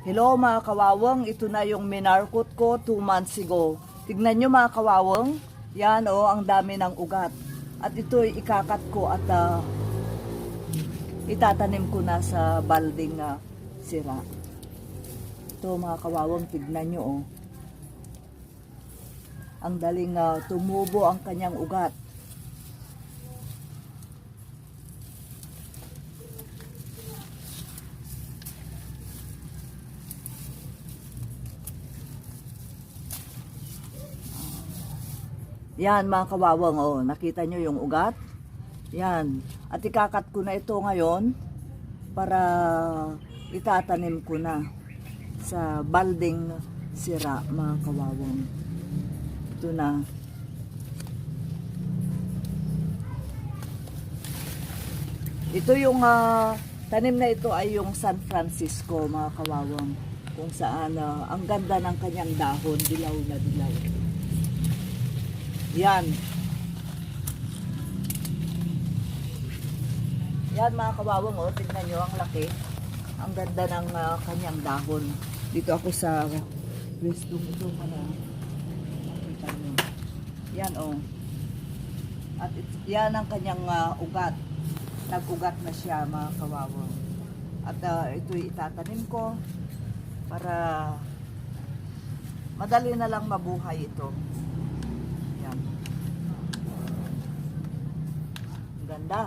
Hello mga kawawang, ito na yung minarkot ko 2 months ago. Tignan nyo mga kawawang, yan ang dami ng ugat. At ito'y ikakat ko at itatanim ko na sa balding sira. Ito mga kawawang, tignan nyo Ang daling tumubo ang kanyang ugat. Yan mga kawawang, nakita nyo yung ugat? Yan. At ikakat ko na ito ngayon para itatanim ko na sa balding sira mga kawawang. Ito na. Ito yung tanim na ito ay yung San Francisco mga kawawang. Kung saan ang ganda ng kanyang dahon, dilaw na dilaw. Yan. Yan mga kawawang, tingnan nyo ang laki. Ang ganda ng kanyang dahon. Dito ako sa pwestong ito para makita nyo. Yan At yan ang kanyang ugat. Nag-ugat na siya mga kawawang. At ito'y itatanim ko para madali na lang mabuhay ito. Yan. Ang ganda.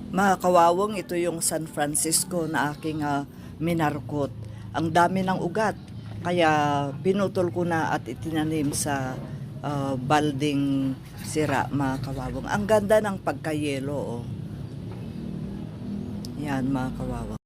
Mga kawawang, ito yung San Francisco na aking minarkot. Ang dami ng ugat. Kaya pinutol ko na at itinanim sa balding sira mga kawawang. Ang ganda ng pagkayelo. Yan mga kawawang.